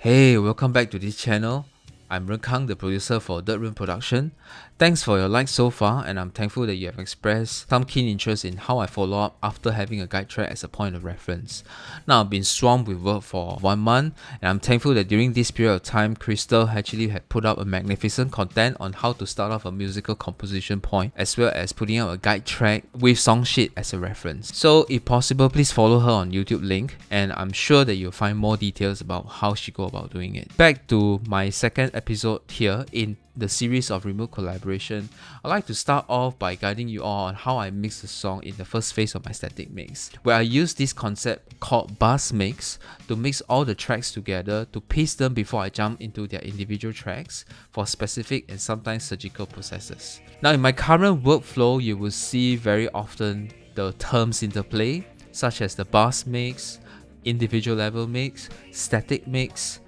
Hey, welcome back to this channel. I'm Renkang, the producer for Third Room Production. Thanks for your likes so far, and I'm thankful that you have expressed some keen interest in how I follow up after having a guide track as a point of reference. Now, I've been swamped with work for 1 month, and I'm thankful that during this period of time, Crystal actually had put up a magnificent content on how to start off a musical composition point, as well as putting out a guide track with song sheet as a reference. So, if possible, please follow her on YouTube link, and I'm sure that you'll find more details about how she go about doing it. Back to my second episode here in the series of remote collaboration. I'd like to start off by guiding you all on how I mix the song in the first phase of my static mix, where I use this concept called bus mix to mix all the tracks together to paste them before I jump into their individual tracks for specific and sometimes surgical processes. Now, in my current workflow, you will see very often the terms interplay, such as the bus mix, individual level mix, static mix.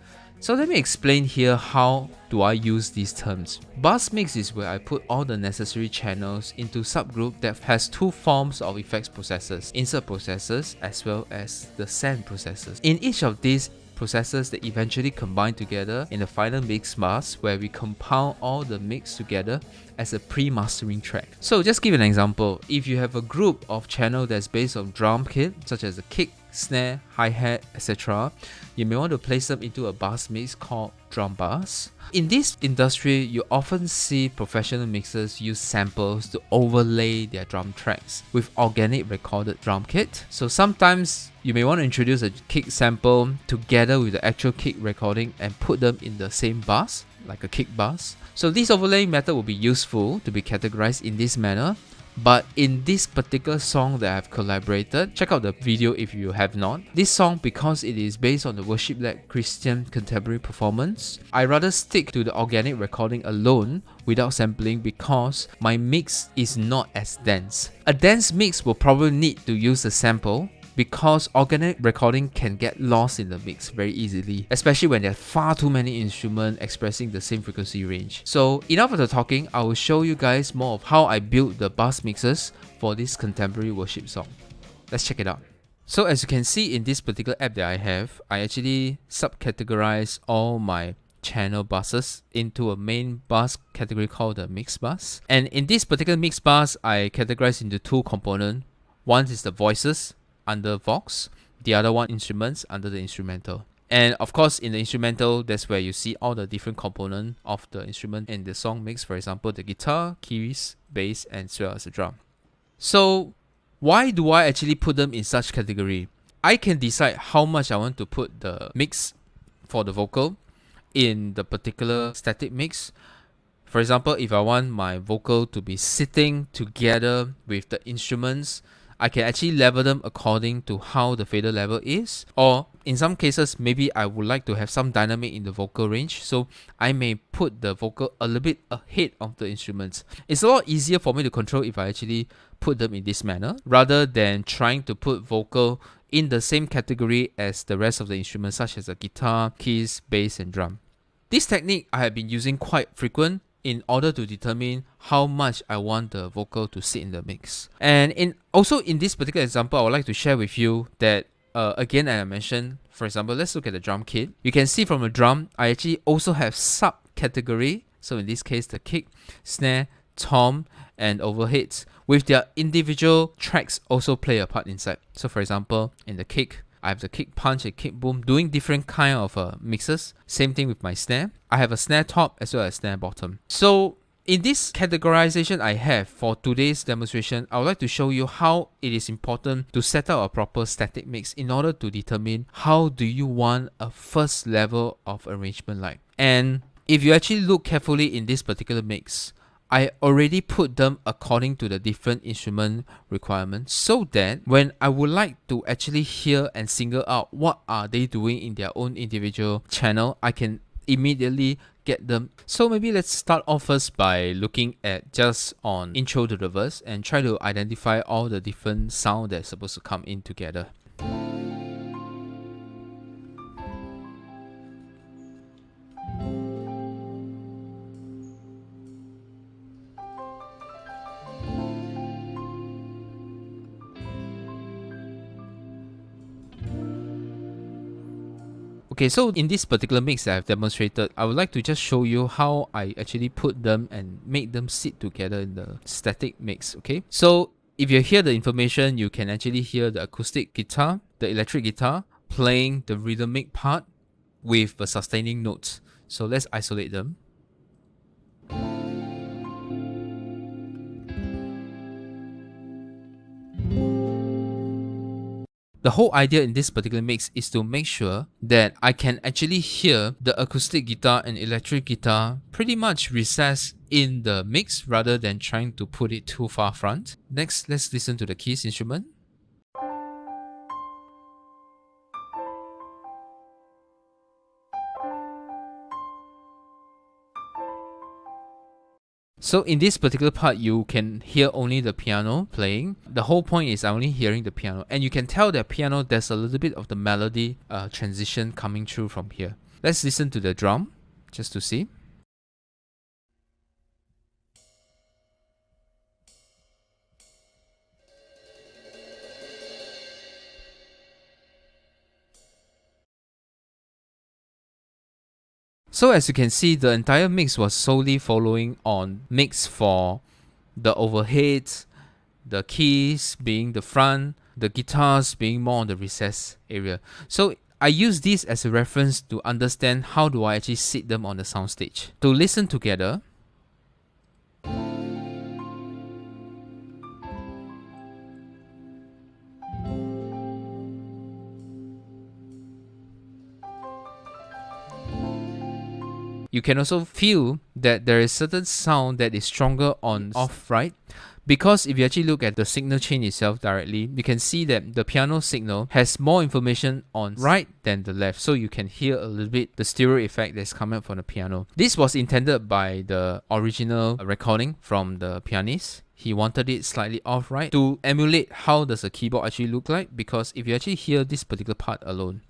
So let me explain here how do I use these terms. Bus mix is where I put all the necessary channels into subgroup that has two forms of effects processors, insert processors as well as the send processors. In each of these processors, they eventually combine together in the final mix bus where we compound all the mix together as a pre-mastering track. So just give an example. If you have a group of channel that's based on drum kit, such as the kick, snare, hi-hat, etc., you may want to place them into a bus mix called drum bus. In this industry, you often see professional mixers use samples to overlay their drum tracks with organic recorded drum kit. So sometimes you may want to introduce a kick sample together with the actual kick recording and put them in the same bus, like a kick bus. So this overlaying method will be useful to be categorized in this manner. But in this particular song that I've collaborated, check out the video if you have not. This song, because it is based on the worship-led Christian contemporary performance, I rather stick to the organic recording alone without sampling because my mix is not as dense. A dense mix will probably need to use a sample because organic recording can get lost in the mix very easily, especially when there are far too many instruments expressing the same frequency range. So enough of the talking, I will show you guys more of how I built the bus mixes for this contemporary worship song. Let's check it out. So as you can see in this particular app that I have, I actually subcategorize all my channel buses into a main bus category called the mix bus. And in this particular mix bus, I categorize into two components. One is the voices under Vox, the other one instruments under the instrumental. And of course, in the instrumental, that's where you see all the different components of the instrument in the song mix. For example, the guitar, keys, bass, and as well as the drum. So why do I actually put them in such category? I can decide how much I want to put the mix for the vocal in the particular static mix. For example, if I want my vocal to be sitting together with the instruments, I can actually level them according to how the fader level is, or in some cases maybe I would like to have some dynamic in the vocal range, so I may put the vocal a little bit ahead of the instruments. It's a lot easier for me to control if I actually put them in this manner rather than trying to put vocal in the same category as the rest of the instruments such as the guitar, keys, bass and drum. This technique I have been using quite frequent in order to determine how much I want the vocal to sit in the mix. And also in this particular example, I would like to share with you that again, as I mentioned, for example, let's look at the drum kit. You can see from the drum, I actually also have subcategory. So in this case, the kick, snare, tom, and overheads with their individual tracks also play a part inside. So for example, in the kick, I have the kick punch and kick boom doing different kind of mixes. Same thing with my snare. I have a snare top as well as snare bottom. So in this categorization I have for today's demonstration, I would like to show you how it is important to set up a proper static mix in order to determine how do you want a first level of arrangement like. And if you actually look carefully in this particular mix, I already put them according to the different instrument requirements so that when I would like to actually hear and single out what are they doing in their own individual channel, I can immediately get them. So maybe let's start off first by looking at just on intro to the verse and try to identify all the different sound that's supposed to come in together. Okay, so in this particular mix that I've demonstrated, I would like to just show you how I actually put them and make them sit together in the static mix, okay? So if you hear the information, you can actually hear the acoustic guitar, the electric guitar, playing the rhythmic part with the sustaining notes. So let's isolate them. The whole idea in this particular mix is to make sure that I can actually hear the acoustic guitar and electric guitar pretty much recessed in the mix rather than trying to put it too far front. Next, let's listen to the keys instrument. So in this particular part, you can hear only the piano playing. The whole point is only hearing the piano. And you can tell that piano, there's a little bit of the melody transition coming through from here. Let's listen to the drum, just to see. So as you can see, the entire mix was solely following on mix for the overheads, the keys being the front, the guitars being more on the recess area. So I use this as a reference to understand how do I actually sit them on the soundstage. To listen together, you can also feel that there is certain sound that is stronger on off right, because if you actually look at the signal chain itself directly, you can see that the piano signal has more information on right than the left, so you can hear a little bit the stereo effect that's coming from the piano. This was intended by the original recording from the pianist. He wanted it slightly off right to emulate how does a keyboard actually look like, because if you actually hear this particular part alone,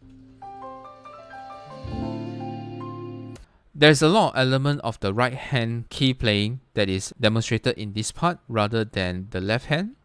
there's a lot of element of the right hand key playing that is demonstrated in this part rather than the left hand.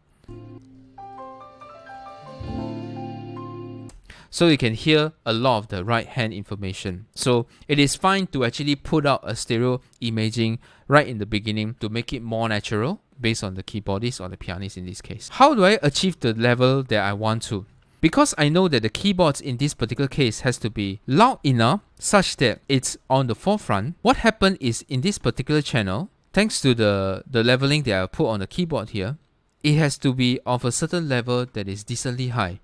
So you can hear a lot of the right hand information. So it is fine to actually put out a stereo imaging right in the beginning to make it more natural based on the keyboardist or the pianist in this case. How do I achieve the level that I want to? Because I know that the keyboards in this particular case has to be loud enough such that it's on the forefront. What happened is in this particular channel, thanks to the leveling that I put on the keyboard here, it has to be of a certain level that is decently high.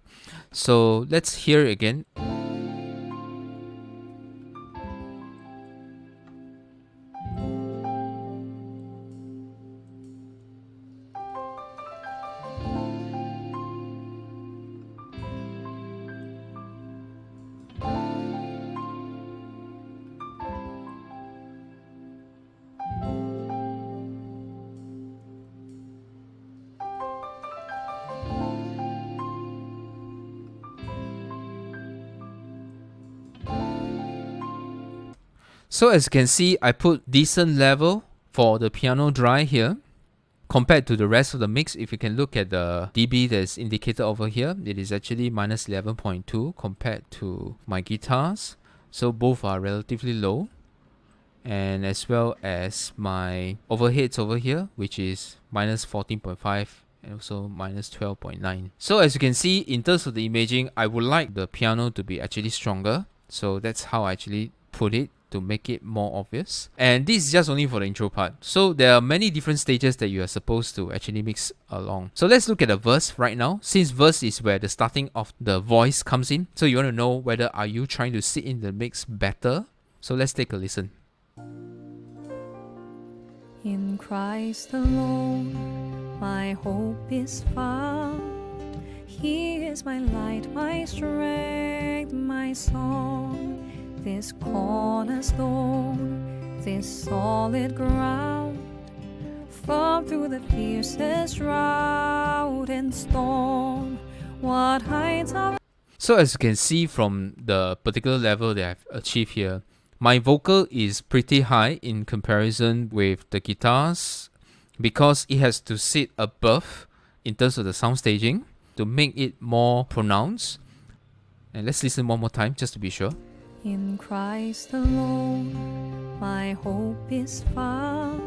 So let's hear it again. So as you can see, I put decent level for the piano dry here compared to the rest of the mix. If you can look at the dB that's indicated over here, it is actually minus 11.2 compared to my guitars. So both are relatively low. And as well as my overheads over here, which is minus 14.5 and also minus 12.9. So as you can see, in terms of the imaging, I would like the piano to be actually stronger. So that's how I actually put it to make it more obvious. And this is just only for the intro part. So there are many different stages that you are supposed to actually mix along. So let's look at the verse right now. Since verse is where the starting of the voice comes in, so you want to know whether are you trying to sit in the mix better. So let's take a listen. In Christ alone, my hope is found. He is my light, my strength, my song. This cornerstone, this solid ground, from through the fiercest drought and storm, what heights are. So as you can see from the particular level that I've achieved here, my vocal is pretty high in comparison with the guitars because it has to sit above in terms of the sound staging to make it more pronounced. And let's listen one more time just to be sure. In Christ alone, my hope is found.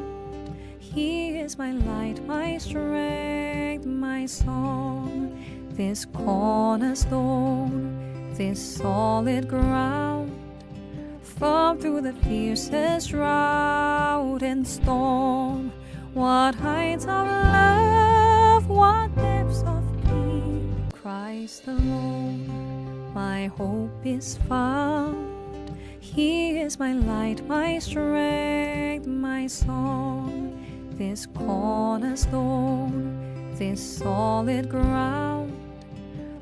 He is my light, my strength, my song. This cornerstone, this solid ground. Firm through the fiercest drought and storm. What heights of love, what depths of peace. Christ alone, my hope is found. He is my light, my strength, my song. This cornerstone, this solid ground.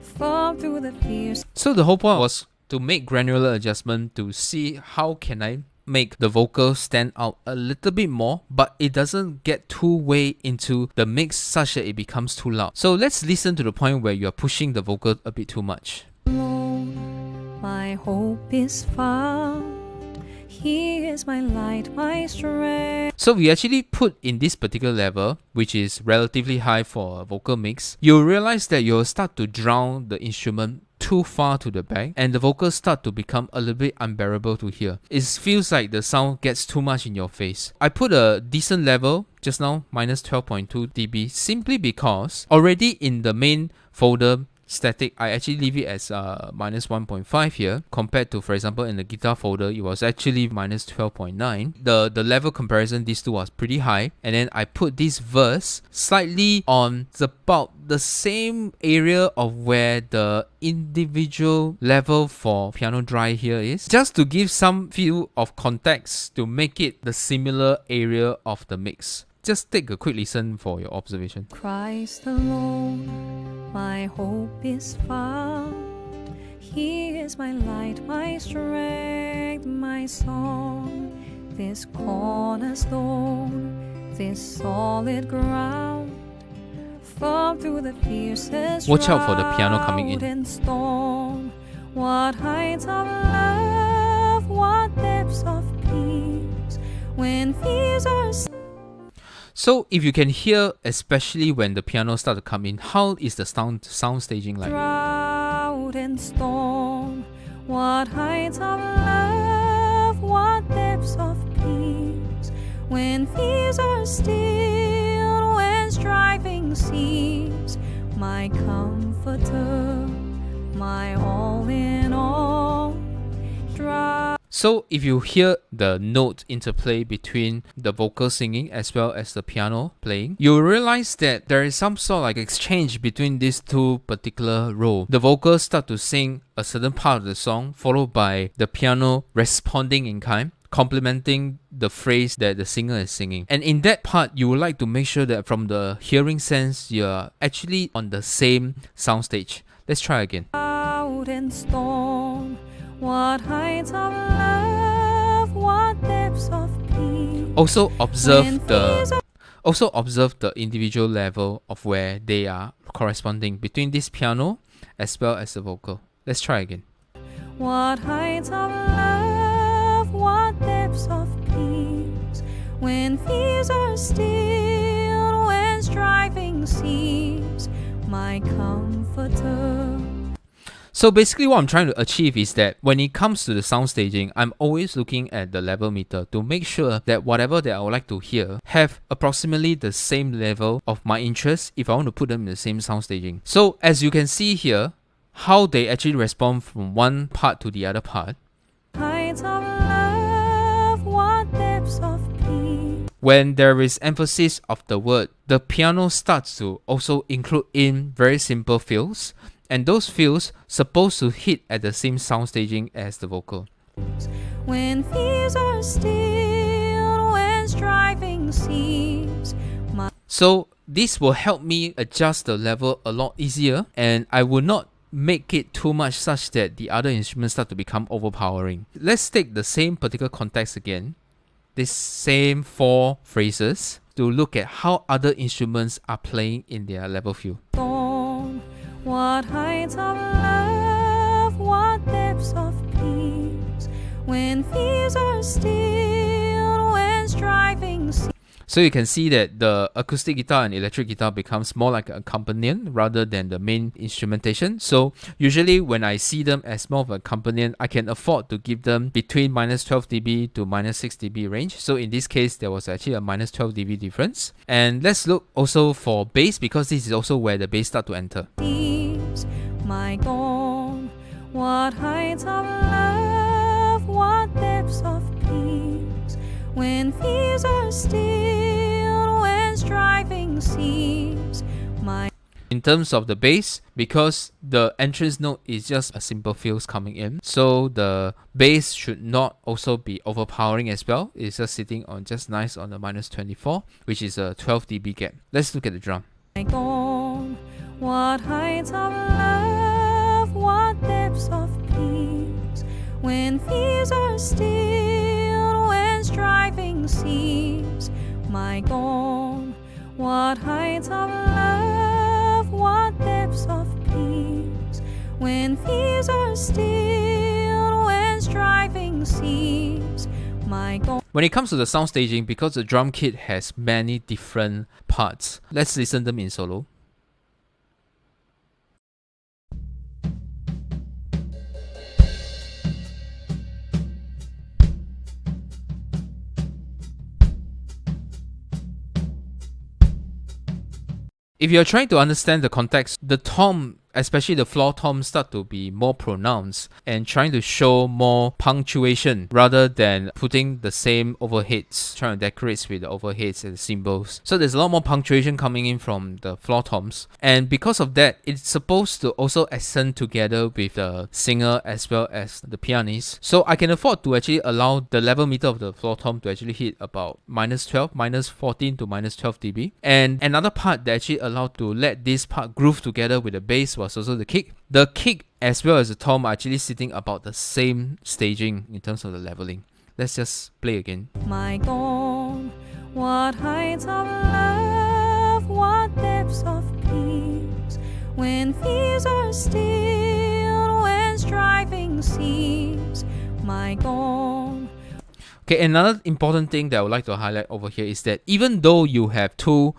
Firm through the fierce. So the whole point was to make granular adjustment to see how can I make the vocal stand out a little bit more, but it doesn't get too way into the mix such that it becomes too loud. So let's listen to the point where you're pushing the vocal a bit too much. My hope is found. He is my light, my strength. So we actually put in this particular level, which is relatively high for a vocal mix, you'll realize that you'll start to drown the instrument too far to the back and the vocals start to become a little bit unbearable to hear. It feels like the sound gets too much in your face. I put a decent level just now, minus 12.2 dB, simply because already in the main folder static, I actually leave it as minus 1.5 here, compared to, for example, in the guitar folder, it was actually minus 12.9. The level comparison, these two was pretty high, and then I put this verse slightly on about the same area of where the individual level for piano dry here is, just to give some feel of context to make it the similar area of the mix. Just take a quick listen for your observation. Christ alone, my hope is found. He is my light, my strength, my song. This cornerstone, this solid ground. Firm through the fiercest Watch out for the piano coming in. and storm. What heights of love, what depths of peace. When fears are So if you can hear, especially when the piano starts to come in, how is the sound staging like? drought and storm, what heights of love, what depths of peace. When fears are still, when striving cease, my comforter, my all in all. So if you hear the note interplay between the vocal singing as well as the piano playing, you'll realize that there is some sort of like exchange between these two particular roles. The vocals start to sing a certain part of the song, followed by the piano responding in kind, complementing the phrase that the singer is singing. And in that part, you would like to make sure that from the hearing sense, you're actually on the same soundstage. Let's try again. And storm, what heights of love, what depths of peace. Also observe the individual level of where they are corresponding between this piano as well as the vocal. Let's try again. What heights of love, what depths of peace. When fears are still, when striving cease, my comforter. So basically what I'm trying to achieve is that when it comes to the sound staging, I'm always looking at the level meter to make sure that whatever that I would like to hear have approximately the same level of my interest if I want to put them in the same sound staging. So as you can see here, how they actually respond from one part to the other part. Heights of love, what depths of peace. When there is emphasis of the word, the piano starts to also include in very simple fills, and those fills supposed to hit at the same sound staging as the vocal. When fears are still, when striving cease. So this will help me adjust the level a lot easier, and I will not make it too much such that the other instruments start to become overpowering. Let's take the same particular context again, this same 4 phrases, to look at how other instruments are playing in their level fill. What heights of love, what depths of peace. When fears are still, when striving. So you can see that the acoustic guitar and electric guitar becomes more like an accompaniment rather than the main instrumentation. So usually when I see them as more of an accompaniment, I can afford to give them between minus 12 dB to minus 6 dB range. So in this case, there was actually a minus 12 dB difference. And let's look also for bass, because this is also where the bass start to enter. My God, what heights of love, what depths of peace, when fears are stilled, when striving cease. In terms of the bass, because the entrance note is just a simple fills coming in, so the bass should not also be overpowering as well. It's just sitting on just nice on the minus 24, which is a 12 dB gap. Let's look at the drum. My God, what heights of love, what depths of peace, when fears are stilled, when striving cease. My God, what heights of love, what depths of peace, when fears are stilled, when striving cease. My God. When it comes to the sound staging, because the drum kit has many different parts, let's listen them in solo. If you're trying to understand the context, the tom, especially the floor tom, start to be more pronounced and trying to show more punctuation rather than putting the same overheads, trying to decorate with the overheads and the cymbals. So there's a lot more punctuation coming in from the floor toms, and because of that, it's supposed to also accent together with the singer as well as the pianist. So I can afford to actually allow the level meter of the floor tom to actually hit about minus 12, minus 14 to minus 12 dB. And another part that actually allowed to let this part groove together with the bass was also the kick. The kick as well as the tom are actually sitting about the same staging in terms of the leveling. Let's just play again. My God, what heights of love, what depths of peace, when fears are stilled, when striving cease. My God. Okay, another important thing that I would like to highlight over here is that even though you have two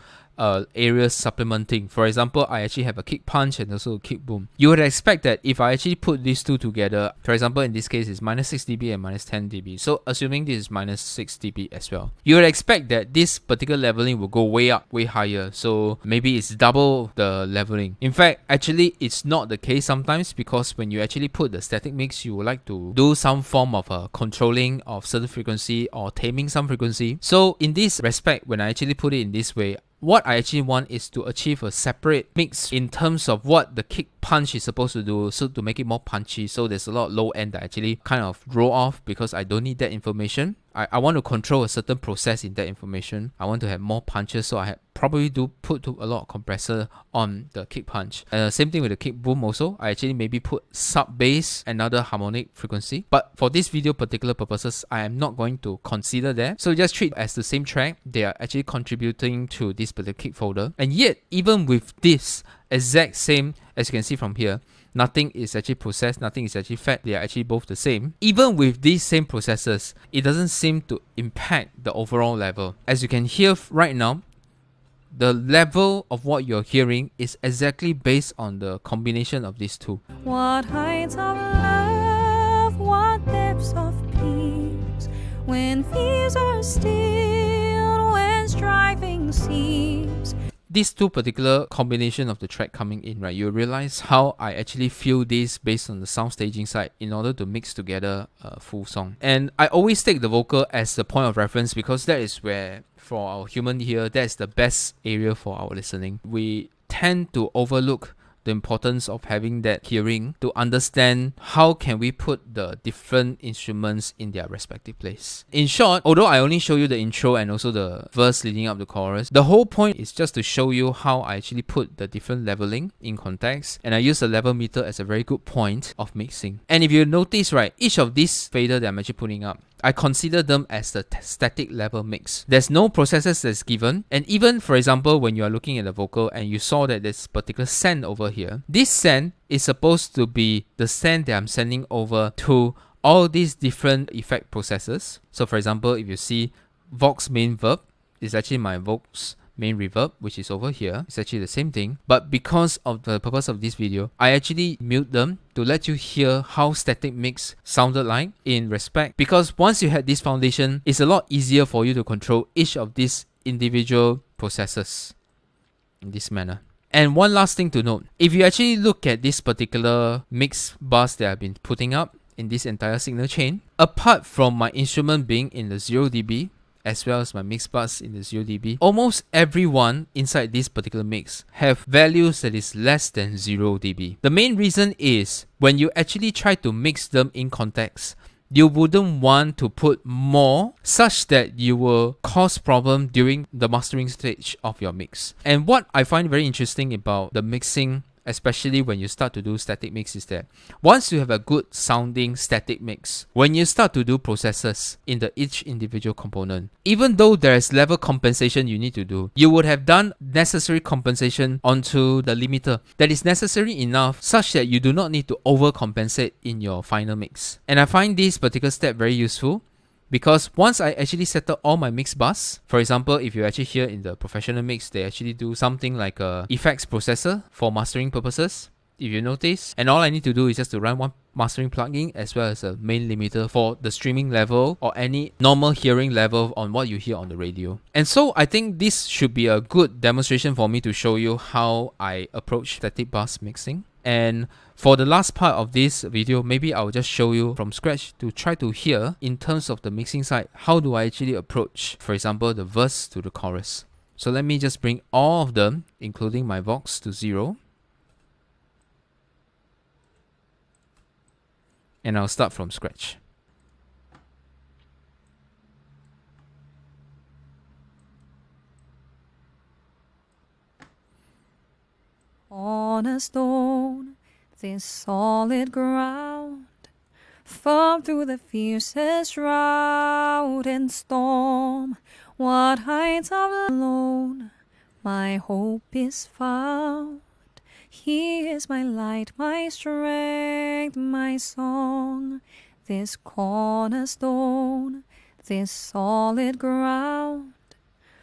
areas supplementing, for example, I actually have a kick punch and also a kick boom, you would expect that if I actually put these two together, for example in this case it's minus 6 dB and minus 10 dB, so assuming this is minus 6 dB as well, you would expect that this particular leveling will go way up, way higher, so maybe it's double the leveling. In fact, actually it's not the case sometimes, because when you actually put the static mix, you would like to do some form of a controlling of certain frequency or taming some frequency. So in this respect, when I actually put it in this way, what I actually want is to achieve a separate mix in terms of what the kick punch is supposed to do, so to make it more punchy. So there's a lot of low end that actually kind of roll off because I don't need that information. I want to control a certain process in that information. I want to have more punches, so I probably do put a lot of compressor on the kick punch. Same thing with the kick boom also. I actually maybe put sub bass, another harmonic frequency. But for this video particular purposes, I am not going to consider that. So just treat as the same track. They are actually contributing to this particular kick folder. And yet, even with this exact same, as you can see from here, nothing is actually processed, nothing is actually fed, they are actually both the same. Even with these same processes, it doesn't seem to impact the overall level. As you can hear right now, the level of what you're hearing is exactly based on the combination of these two. What heights of love, what depths of peace, when fears are stilled, when striving cease. These two particular combination of the track coming in, right, you realize how I actually feel this based on the sound staging side in order to mix together a full song. And I always take the vocal as the point of reference, because that is where, for our human ear, that's the best area for our listening. We tend to overlook the importance of having that hearing to understand how can we put the different instruments in their respective place. In short, although I only show you the intro and also the verse leading up to chorus, the whole point is just to show you how I actually put the different leveling in context, and I use the level meter as a very good point of mixing. And if you notice, right, each of these fader that I'm actually putting up, I consider them as the static level mix. There's no processes that's given, and even for example when you are looking at the vocal and you saw that this particular send over here, this send is supposed to be the send that I'm sending over to all these different effect processes. So for example, if you see Vox main verb, is actually my Vox main reverb, which is over here. It's actually the same thing, but because of the purpose of this video, I actually mute them to let you hear how static mix sounded like in respect, because once you had this foundation, it's a lot easier for you to control each of these individual processors in this manner. And one last thing to note, if you actually look at this particular mix bus that I've been putting up in this entire signal chain, apart from my instrument being in the 0 dB, as well as my mix bus in the 0 dB, almost everyone inside this particular mix have values that is less than 0 dB. The main reason is when you actually try to mix them in context, you wouldn't want to put more such that you will cause problem during the mastering stage of your mix. And what I find very interesting about the mixing, especially when you start to do static mix, is that once you have a good sounding static mix, when you start to do processes in each individual component, even though there is level compensation you need to do, you would have done necessary compensation onto the limiter that is necessary enough such that you do not need to overcompensate in your final mix. And I find this particular step very useful, because once I actually settle all my mix bus, for example, if you actually hear in the professional mix, they actually do something like a effects processor for mastering purposes, if you notice. And all I need to do is just to run one mastering plugin as well as a main limiter for the streaming level or any normal hearing level on what you hear on the radio. And so I think this should be a good demonstration for me to show you how I approach static bus mixing. And for the last part of this video, maybe I'll just show you from scratch to try to hear in terms of the mixing side, how do I actually approach, for example, the verse to the chorus. So let me just bring all of them, including my Vox, to 0. And I'll start from scratch. On a stone, this solid ground, firm through the fiercest drought and storm, what heights of alone my hope is found. He is my light, my strength, my song, this cornerstone, this solid ground,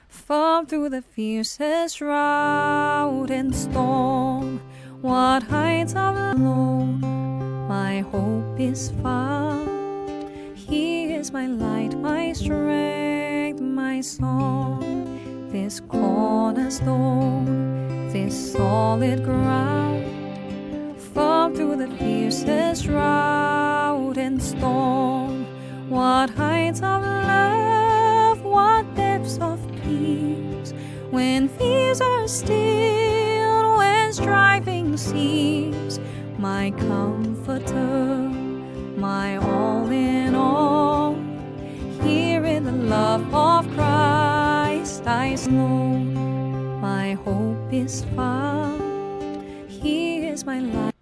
firm through the fiercest drought and storm, what heights of alone my hope is found. He is my light, my strength, my song, this cornerstone, this solid ground, firm through the fiercest drought and storm, what heights of love, what depths of peace, when fears are stilled, when striving cease, my comforter, my all in all, here in the love of Christ I know, my hope is found. He is my life.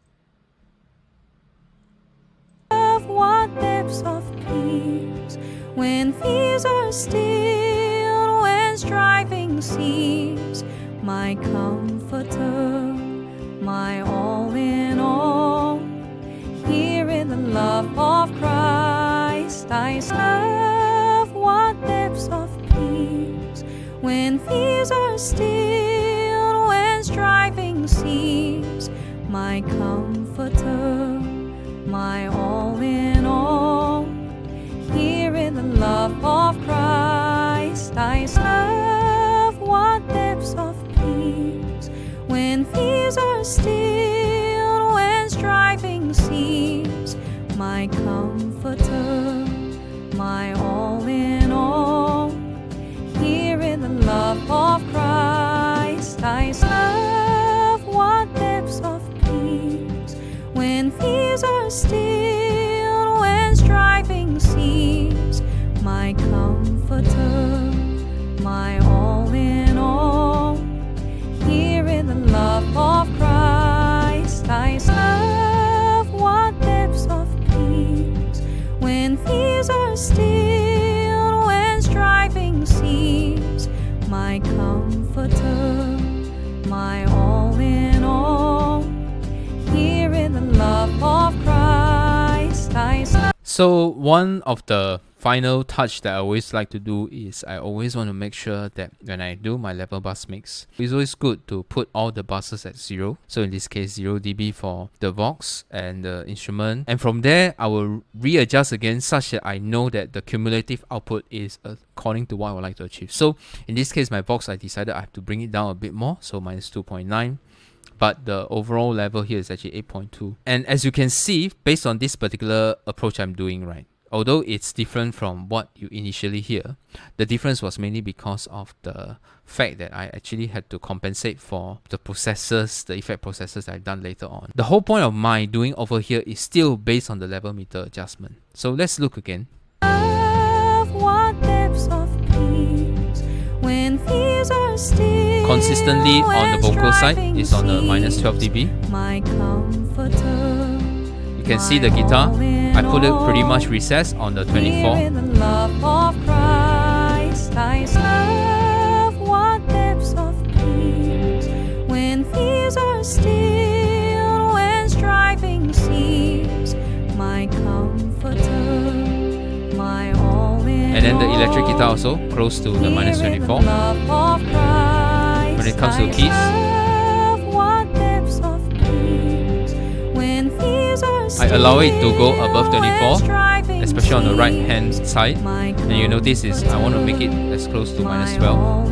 What depths of peace, when fears are stilled, when striving cease, my comforter, my all in all, here in the love of Christ I love. What depths of peace, when fears are stilled, when striving cease, my comforter, my all in all, here in the love of Christ I love. What depths of peace, when fears are stilled, when striving cease, my comforter, my all in all, here in the love of Christ I love. What depths of peace, when fears are stilled, when striving cease, my comforter, my all in all, here in the love of Christ I love. What depths of peace, when fears are stilled, when striving cease, my comforter, my all in all, here in the love of Christ I love. So one of the final touch that I always like to do is I always want to make sure that when I do my level bus mix, it's always good to put all the buses at 0. So in this case 0 dB for the Vox and the instrument, and from there I will readjust again such that I know that the cumulative output is according to what I would like to achieve. So in this case my Vox, I decided I have to bring it down a bit more, so minus 2.9. But the overall level here is actually 8.2. And as you can see, based on this particular approach I'm doing, right, although it's different from what you initially hear, the difference was mainly because of the fact that I actually had to compensate for the processes, the effect processes that I've done later on. The whole point of my doing over here is still based on the level meter adjustment. So let's look again. Consistently on the vocal side is on the minus 12 dB. You can see the guitar, I put it pretty much recessed on the 24. And then the electric guitar also close to the minus 24. When it comes to keys, I allow it to go above 24, especially on the right hand side. And you notice is I want to make it as close to minus 12.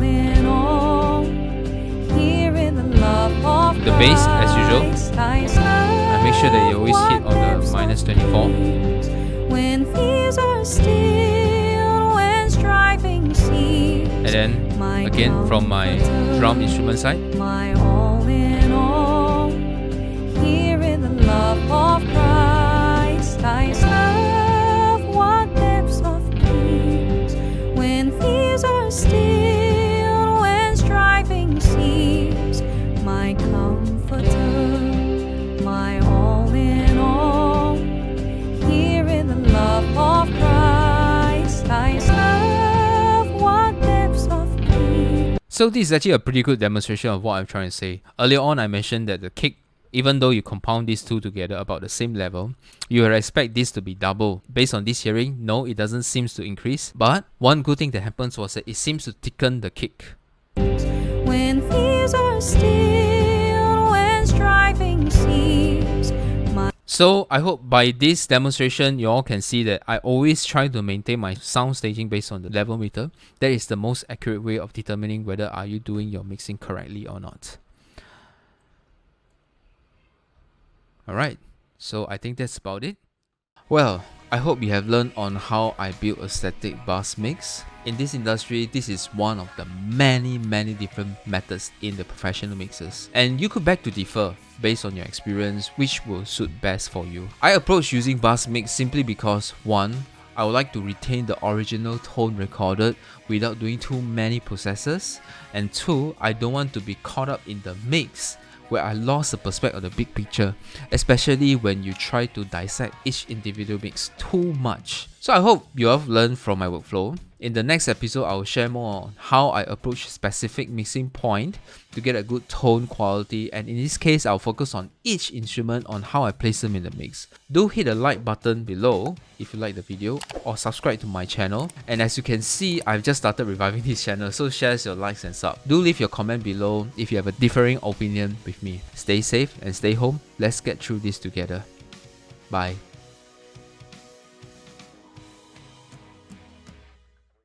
The bass, as usual, I make sure that you always hit on the minus 24. And then again from my drum instrument side, so this is actually a pretty good demonstration of what I'm trying to say. Earlier on I mentioned that the kick, even though you compound these two together about the same level, you would expect this to be double. Based on this hearing, no, it doesn't seem to increase. But one good thing that happens was that it seems to thicken the kick. When these are still, when striving seems. So I hope by this demonstration you all can see that I always try to maintain my sound staging based on the level meter. That is the most accurate way of determining whether are you doing your mixing correctly or not. Alright, so I think that's about it. Well, I hope you have learned on how I build a static bus mix. In this industry, this is one of the many different methods in the professional mixers. And you could beg to differ based on your experience, which will suit best for you. I approach using bus mix simply because 1, I would like to retain the original tone recorded without doing too many processes, and 2, I don't want to be caught up in the mix where I lost the perspective of the big picture, especially when you try to dissect each individual mix too much. So I hope you have learned from my workflow. In the next episode, I will share more on how I approach specific mixing point to get a good tone quality, and in this case, I'll focus on each instrument on how I place them in the mix. Do hit the like button below if you like the video, or subscribe to my channel. And as you can see, I've just started reviving this channel, so share your likes and sub. Do leave your comment below if you have a differing opinion with me. Stay safe and stay home. Let's get through this together. Bye.